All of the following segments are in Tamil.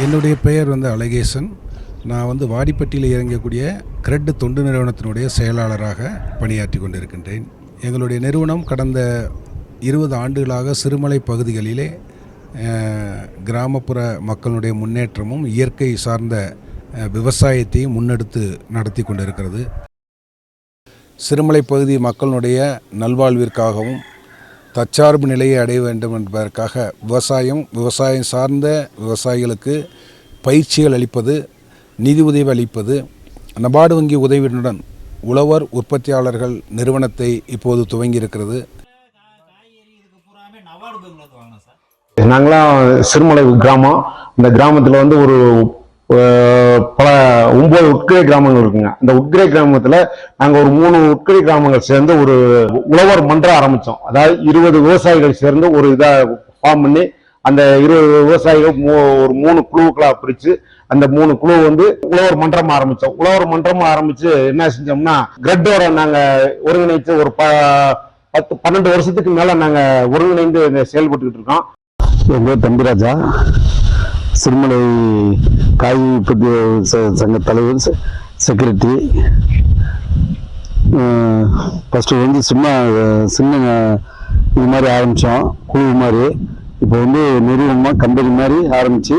என்னுடைய பெயர் அழகேசன். நான் வாடிப்பட்டியில் இயங்கக்கூடிய கிரெட் தொண்டு நிறுவனத்தினுடைய செயலாளராக பணியாற்றி கொண்டிருக்கின்றேன். எங்களுடைய நிறுவனம் கடந்த 20 ஆண்டுகளாக சிறுமலை பகுதிகளிலே கிராமப்புற மக்களுடைய முன்னேற்றமும் இயற்கை சார்ந்த விவசாயத்தையும் முன்னெடுத்து நடத்தி கொண்டிருக்கிறது. சிறுமலை பகுதி மக்களுடைய நல்வாழ்விற்காகவும் தற்சார்பு நிலையை அடைய வேண்டும் என்பதற்காக விவசாயம் சார்ந்த விவசாயிகளுக்கு பயிற்சிகள் அளிப்பது, நிதி உதவி அளிப்பது, நபார்டு வங்கி உதவியுடன் உழவர் உற்பத்தியாளர்கள் நிறுவனத்தை இப்போது துவங்கியிருக்கிறது. நாங்களாம் சிறுமலை கிராமம். இந்த கிராமத்தில் ஒரு பல 9 உட்கிரை கிராமங்கள் இருக்குங்க. இந்த உட்கிரை கிராமத்தில் நாங்கள் ஒரு 3 உட்கிரை கிராமங்கள் சேர்ந்து ஒரு உழவர் மன்றம் ஆரம்பித்தோம். அதாவது 20 விவசாயிகள் சேர்ந்து ஒரு இதாக ஃபார்ம் பண்ணி அந்த 20 விவசாயிகள் ஒரு 3 குழுக்களாக பிரித்து அந்த 3 குழு உழவர் மன்றம் ஆரம்பித்தோம். உழவர் மன்றம் ஆரம்பித்து என்ன செஞ்சோம்னா கிரெட்டோட நாங்கள் ஒருங்கிணைத்து ஒரு 10-12 வருஷத்துக்கு மேலே நாங்கள் ஒருங்கிணைந்து செயல்பட்டுக்கிட்டு இருக்கோம். என் பேர் தம்பிராஜா, சிறுமலை காய் உற்பத்தி சங்க தலைவர், செக்ரட்டரி. ஃபஸ்ட்டு சின்ன இது மாதிரி ஆரம்பித்தோம், குழு மாதிரி. இப்போ நிறுவனமாக கம்பெனி மாதிரி ஆரம்பித்து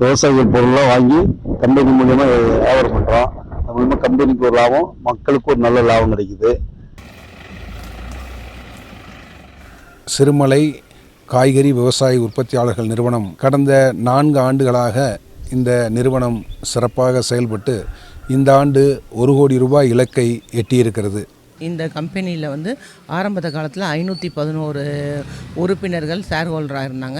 விவசாயிகள் பொருள்லாம் வாங்கி கம்பெனி மூலியமாக வியாபாரம் பண்ணுறோம். அது மூலமாக கம்பெனிக்கு ஒரு லாபம், மக்களுக்கு ஒரு நல்ல லாபம் கிடைக்குது. சிறுமலை காய்கறி விவசாய உற்பத்தியாளர்கள் நிறுவனம் கடந்த 4 ஆண்டுகளாக இந்த நிறுவனம் சிறப்பாக செயல்பட்டு இந்த ஆண்டு 1 கோடி ரூபாய் இலக்கை எட்டியிருக்கிறது. இந்த கம்பெனியில் ஆரம்பத்த காலத்தில் 511 உறுப்பினர்கள் ஷேர் ஹோல்டராக இருந்தாங்க.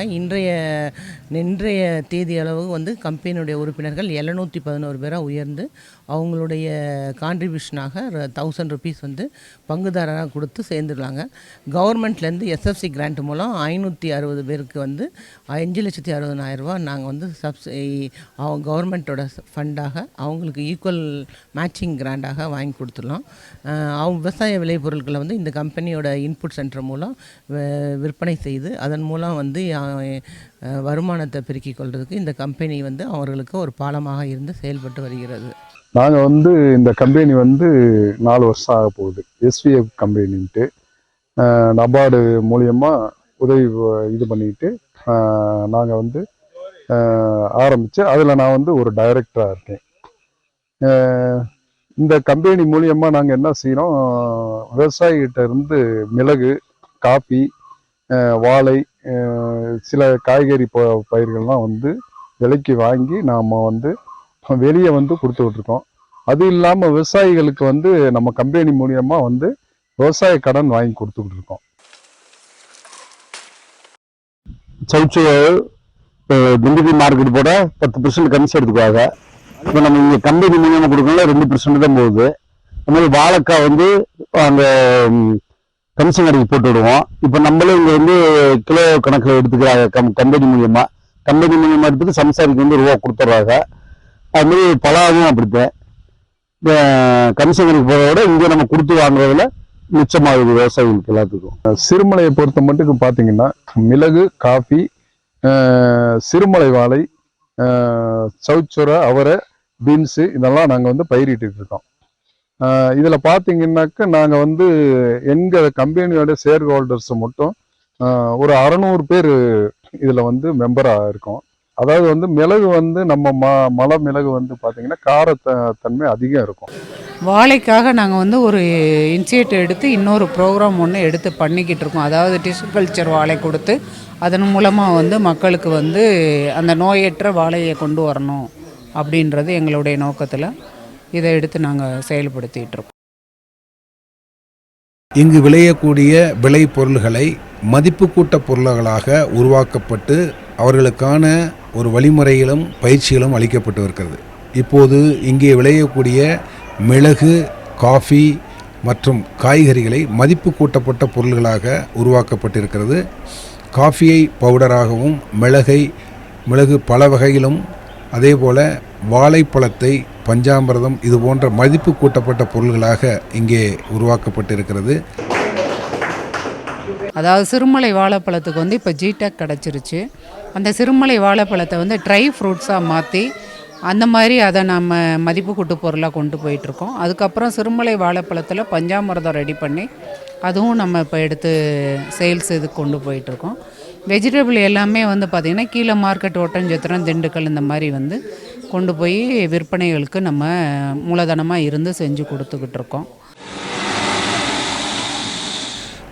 இன்றைய தேதி அளவு கம்பெனியுடைய உறுப்பினர்கள் 711 பேராக உயர்ந்து அவங்களுடைய கான்ட்ரிபியூஷனாக 1000 ருபீஸ் பங்குதாரராக கொடுத்து சேர்ந்துருக்காங்க. கவர்மெண்ட்லேருந்து எஸ்எஃப்சி கிராண்ட் மூலம் 560 பேருக்கு 5,60,000 ரூபா நாங்கள் அவங்க கவர்மெண்ட்டோட ஃபண்டாக அவங்களுக்கு ஈக்குவல் மேட்சிங் கிராண்டாக வாங்கி கொடுத்துடலாம். அவங்க விவசாய விளைபொருட்களை இந்த கம்பெனியோட இன்புட் சென்டர் மூலம் விற்பனை செய்து அதன் மூலம் வருமானத்தை பெருக்கிக் கொள்வதற்கு இந்த கம்பெனி அவர்களுக்கு ஒரு பாலமாக இருந்து செயல்பட்டு வருகிறது. நாங்கள் இந்த கம்பெனி 4 வருஷம் ஆக போகுது. எஸ்விஎஃப் கம்பெனின்ட்டு நபார்டு மூலியமாக உதவி இது பண்ணிட்டு நாங்கள் ஆரம்பித்து அதில் நான் ஒரு டைரக்டராக இருக்கேன். இந்த கம்பெனி மூலியமாக நாங்கள் என்ன செய்கிறோம், விவசாயிகிட்ட இருந்து மிளகு, காபி, வாழை, சில காய்கறி பயிர்கள்லாம் விலைக்கு வாங்கி நாம் வெளியே கொடுத்துக்கிட்டுருக்கோம். அது இல்லாமல் விவசாயிகளுக்கு நம்ம கம்பெனி மூலியமாக விவசாய கடன் வாங்கி கொடுத்துக்கிட்டு இருக்கோம். சவுச்சு திண்டுக்கல் மார்க்கெட் போட 10% கமிஷன் எடுத்துக்குவாங்க. இப்போ நம்ம இங்கே கம்பெனி மூலியமாக கொடுக்கல 2% தான் போகுது. அது மாதிரி வாழைக்காய் அந்த கமிஷன் கடைக்கு போட்டு விடுவோம். இப்போ நம்மளே இங்கே கிலோ கணக்கில் எடுத்துக்கிறாங்க கம்பெனி மூலியமாக எடுத்துட்டு சம்சாரிக்கு ரூபா கொடுத்துட்றாங்க. அதுமாரி பலாவும் அப்படித்தான் கமிஷன் கடைக்கு போகிறத விட இங்கே நம்ம கொடுத்து வாங்குறதுல மிச்சமாகுது விவசாயிகளுக்கு எல்லாத்துக்கும். சிறுமலையை பொறுத்த மட்டும் பார்த்தீங்கன்னா மிளகு, காஃபி, சிறுமலை வாழை, சவுச்சுரை, அவரை, பீன்ஸு இதெல்லாம் நாங்கள் பயிரிட்டு இருக்கோம். இதில் பார்த்தீங்கன்னாக்க நாங்கள் எங்கள் கம்பெனியோட ஷேர் ஹோல்டர்ஸ் மட்டும் ஒரு 600 பேர் இதில் மெம்பராக இருக்கோம். அதாவது மிளகு நம்ம மலை மிளகு பார்த்தீங்கன்னா காரத்தன்மை அதிகம் இருக்கும். வாழைக்காக நாங்கள் ஒரு இனிஷியேட்டிவ் எடுத்து இன்னொரு ப்ரோக்ராம் ஒன்று எடுத்து பண்ணிக்கிட்டு இருக்கோம். அதாவது டிஷ்யூ கல்ச்சர் வாழை கொடுத்து அதன் மூலமாக மக்களுக்கு அந்த நோயற்ற வாழையை கொண்டு வரணும் அப்படின்றது எங்களுடைய நோக்கத்தில் இதை எடுத்து நாங்கள் செயல்படுத்திகிட்டு இருக்கோம். இங்கு விளையக்கூடிய விளை பொருள்களை மதிப்பு கூட்ட பொருள்களாக உருவாக்கப்பட்டு அவர்களுக்கான ஒரு வழிமுறைகளும் பயிற்சிகளும் அளிக்கப்பட்டு இருக்கிறது. இப்போது இங்கே விளையக்கூடிய மிளகு, காஃபி மற்றும் காய்கறிகளை மதிப்பு கூட்டப்பட்ட பொருள்களாக உருவாக்கப்பட்டிருக்கிறது. காஃபியை பவுடராகவும் மிளகு பல வகையிலும் அதேபோல் வாழைப்பழத்தை பஞ்சாமிர்தம் இது போன்ற மதிப்பு கூட்டப்பட்ட பொருள்களாக இங்கே உருவாக்கப்பட்டிருக்கிறது. அதாவது சிறுமலை வாழைப்பழத்துக்கு வந்து இப்போ ஜிடெக் கிடச்சிருச்சு. அந்த சிறுமலை வாழைப்பழத்தை வந்து ட்ரை ஃப்ரூட்ஸாக மாற்றி அந்த மாதிரி அதை நம்ம மதிப்பு கூட்டு பொருளாக கொண்டு போயிட்டுருக்கோம். அதுக்கப்புறம் சிறுமலை வாழைப்பழத்தில் பஞ்சாமிர்தம் ரெடி பண்ணி அதுவும் நம்ம இப்போ எடுத்து சேல்ஸ் இதுக்கு கொண்டு போயிட்டுருக்கோம். வெஜிடபிள் எல்லாமே வந்து பார்த்திங்கன்னா கீழே மார்க்கெட் ஒட்டஞ்சத்திரம், திண்டுக்கல் இந்த மாதிரி வந்து கொண்டு போய் விற்பனைகளுக்கு நம்ம மூலதனமாக இருந்து செஞ்சு கொடுத்துக்கிட்டு இருக்கோம்.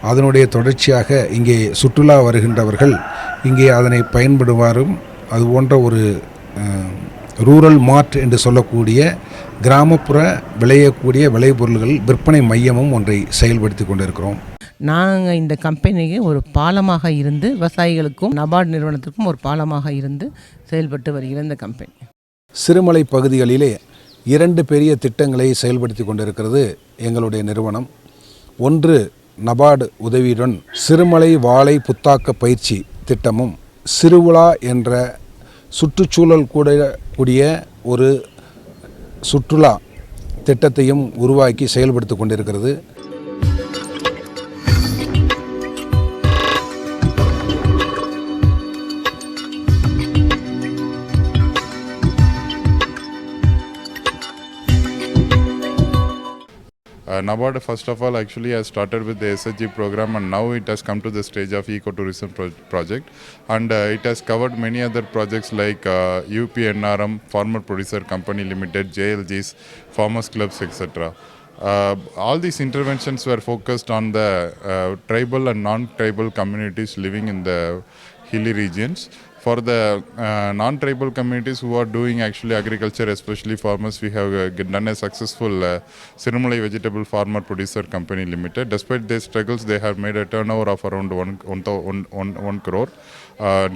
அதனுடைய தொடர்ச்சியாக இங்கே சுற்றுலா வருகின்றவர்கள் இங்கே அதனை பயன்படுவாரும் அது போன்ற ஒரு ரூரல் மார்ட் என்று சொல்லக்கூடிய கிராமப்புற விளையக்கூடிய விளைபொருள்கள் விற்பனை மையமும் ஒன்றை செயல்படுத்தி கொண்டிருக்கிறோம். நாங்கள் இந்த கம்பெனிக்கு ஒரு பாலமாக இருந்து விவசாயிகளுக்கும் நபார்டு நிறுவனத்திற்கும் ஒரு பாலமாக இருந்து செயல்பட்டு வருகிற இந்த கம்பெனி. சிறுமலை பகுதிகளிலே 2 பெரிய திட்டங்களை செயல்படுத்தி கொண்டிருக்கிறது எங்களுடைய நிறுவனம். ஒன்று நபார்டு உதவியுடன் சிறுமலை வாழை புத்தாக்க பயிற்சி திட்டமும், சிறுவிழா என்ற சுற்றுச்சூழல் கூடிய ஒரு சுற்றுலா திட்டத்தையும் உருவாக்கி செயல்படுத்தி கொண்டிருக்கிறது. NABARD first of all actually has started with the SHG program, and now it has come to the stage of ecotourism project, and it has covered many other projects like UPNRM, Farmer Producer Company Limited, JLGs, Farmers Clubs, etc. All these interventions were focused on the tribal and non-tribal communities living in the hilly regions. For the non-tribal communities who are doing actually agriculture, especially farmers, we have done a successful Sirumalai Vegetable Farmer Producer Company Limited. Despite their struggles, they have made a turnover of around 1 crore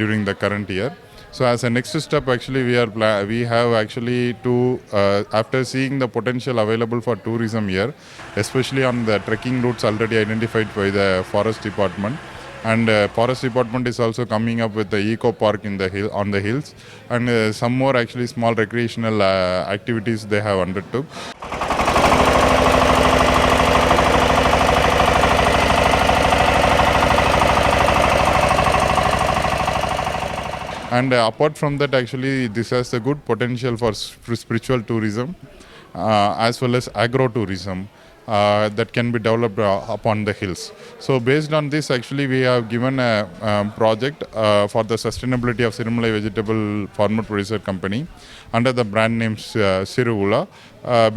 during the current year. So as a next step, actually, we have actually to, after seeing the potential available for tourism here, especially on the trekking routes already identified by the Forest Department, and Forest Department is also coming up with the eco park in the on the hills, and some more actually small recreational activities they have undertook. And apart from that, actually this has a good potential for spiritual tourism as well as agro-tourism that can be developed upon the hills. So based on this, actually we have given a project for the sustainability of Sirumalai Vegetable Farmer Producer Company under the brand name Siruvula.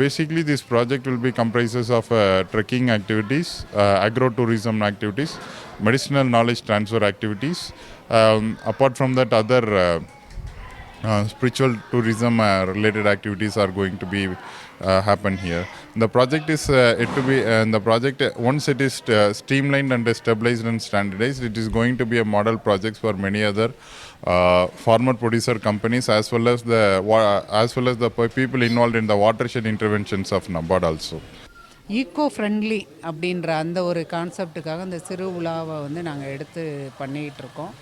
Basically this project will be comprises of trekking activities, agro-tourism activities, medicinal knowledge transfer activities. Apart from that, other spiritual tourism related activities are going to be happen here. The project is the project, once it is streamlined and stabilized and standardized, it is going to be a model project for many other farmer producer companies as well as the people involved in the watershed interventions of NABARD also. Eco friendly அப்படின்ற அந்த ஒரு கான்செப்டுக்காக இந்த சிறு விழாவை வந்து நாங்கள் எடுத்து பண்ணிக்கிட்டு இருக்கோம்.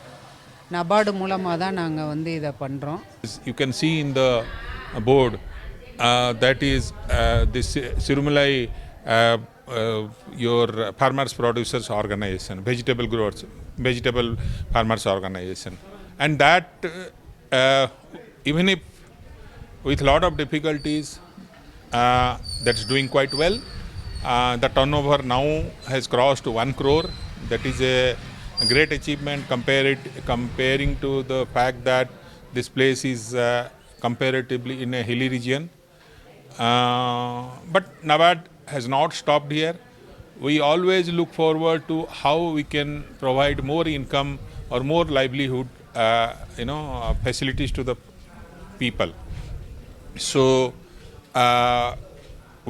நபார்டு மூலமாக தான் நாங்கள் வந்து இதை பண்ணுறோம். You can see in the board that is this Sirumalai your farmers producers organization, vegetable growers, vegetable farmers organization, and that even if with lot of difficulties that's doing quite well. The turnover now has crossed 1 crore. That is a great achievement comparing to the fact that this place is comparatively in a hilly region. But NABARD has not stopped here. We always look forward to how we can provide more income or more livelihood, facilities to the people. So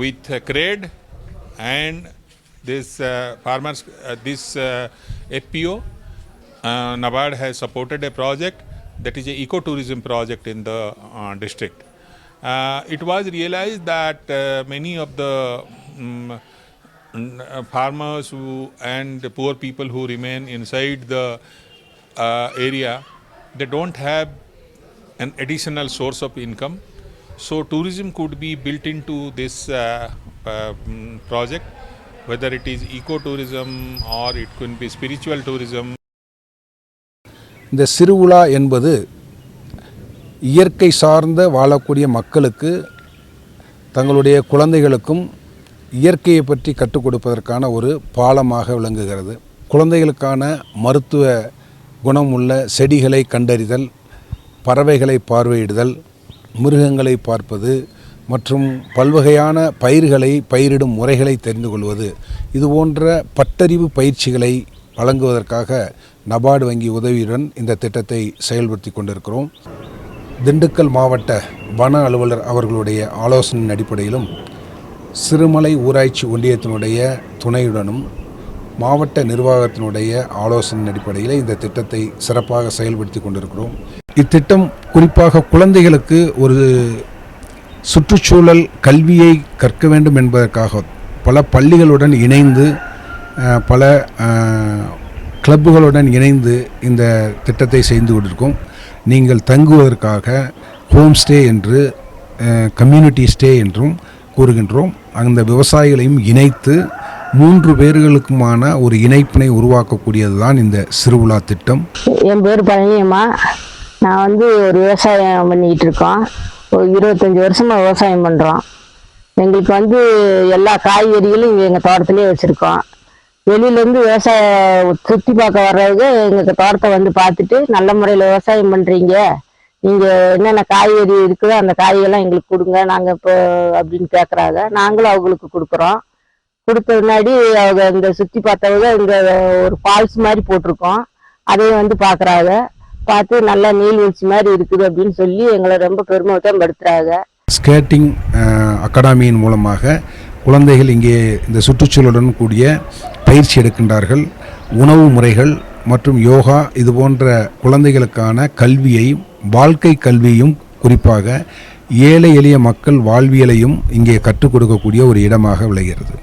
with CRED and this farmers, this FPO, NABARD has supported a project that is a ecotourism project in the district. It was realized that many of the farmers and poor people who remain inside the area, they don't have an additional source of income. So tourism could be built into this project, whether it is ecotourism or it could be spiritual tourism. இந்த சிறுவிழா என்பது இயற்கை சார்ந்த வாழக்கூடிய மக்களுக்கு தங்களுடைய குழந்தைகளுக்கும் இயற்கையை பற்றி கற்றுக் கொடுப்பதற்கான ஒரு பாலமாக விளங்குகிறது. குழந்தைகளுக்கான மருத்துவ குணம் உள்ள செடிகளை கண்டறிதல், பறவைகளை பார்வையிடுதல், மிருகங்களை பார்ப்பது மற்றும் பல்வகையான பயிர்களை பயிரிடும் முறைகளை தெரிந்து கொள்வது, இது போன்ற பட்டறிவு பயிற்சிகளை வழங்குவதற்காக நபார்டு வங்கி உதவியுடன் இந்த திட்டத்தை செயல்படுத்தி கொண்டிருக்கிறோம். திண்டுக்கல் மாவட்ட வன அலுவலர் அவர்களுடைய ஆலோசனையின் அடிப்படையிலும் சிறுமலை ஊராட்சி ஒன்றியத்தினுடைய துணையுடனும் மாவட்ட நிர்வாகத்தினுடைய ஆலோசனையின் அடிப்படையில் இந்த திட்டத்தை சிறப்பாக செயல்படுத்தி கொண்டிருக்கிறோம். இத்திட்டம் குறிப்பாக குழந்தைகளுக்கு ஒரு சுற்றுச்சூழல் கல்வியை கற்க வேண்டும் என்பதற்காக பல பள்ளிகளுடன் இணைந்து பல கிளப்புகளுடன் இணைந்து இந்த திட்டத்தை செய்து கொண்டிருக்கோம். நீங்கள் தங்குவதற்காக ஹோம் ஸ்டே என்று கம்யூனிட்டி ஸ்டே என்றும் கூறுகின்றோம். அந்த விவசாயிகளையும் இணைத்து 3 பேர்களுக்குமான ஒரு இணைப்பினை உருவாக்கக்கூடியது தான் இந்த சிறுவிழா திட்டம். என் பேர் பழனியம்மா. நான் ஒரு விவசாயம் பண்ணிக்கிட்டு இருக்கோம். ஒரு 25 வருஷமாக விவசாயம் பண்ணுறோம். எங்களுக்கு எல்லா காய்கறிகளும் எங்கள் தோட்டத்திலே வச்சுருக்கோம். வெளியிலேருந்து விவசாயம் சுற்றி பார்க்க வர்றவங்க எங்கள் தோட்டத்தை பார்த்துட்டு நல்ல முறையில் விவசாயம் பண்ணுறீங்க, நீங்கள் என்னென்ன காய்கறி இருக்குதோ அந்த காய்கறிலாம் எங்களுக்கு கொடுங்க நாங்கள் இப்போ அப்படின்னு கேட்குறாங்க. நாங்களும் அவங்களுக்கு கொடுக்குறோம். கொடுத்த முன்னாடி அவங்க இந்த சுற்றி பார்த்தவங்க இங்கே ஒரு ஃபால்ஸ் மாதிரி போட்டிருக்கோம், அதையும் பார்க்குறாங்க. பார்த்து நல்லா நீர்வீழ்ச்சி மாதிரி இருக்குது அப்படின்னு சொல்லி எங்களை ரொம்ப பெருமைதான் படுத்துறாங்க. ஸ்கேட்டிங் அகாடமியின் மூலமாக குழந்தைகள் இங்கே இந்த சுற்றுச்சூழலுடன் கூடிய பயிற்சி எடுக்கின்றார்கள். உணவு முறைகள் மற்றும் யோகா இது போன்ற குழந்தைகளுக்கான கல்வியையும் வாழ்க்கை கல்வியையும் குறிப்பாக ஏழை எளிய மக்கள் வாழ்வியலையும் இங்கே கற்றுக் கொடுக்கக்கூடிய ஒரு இடமாக விளங்குகிறது.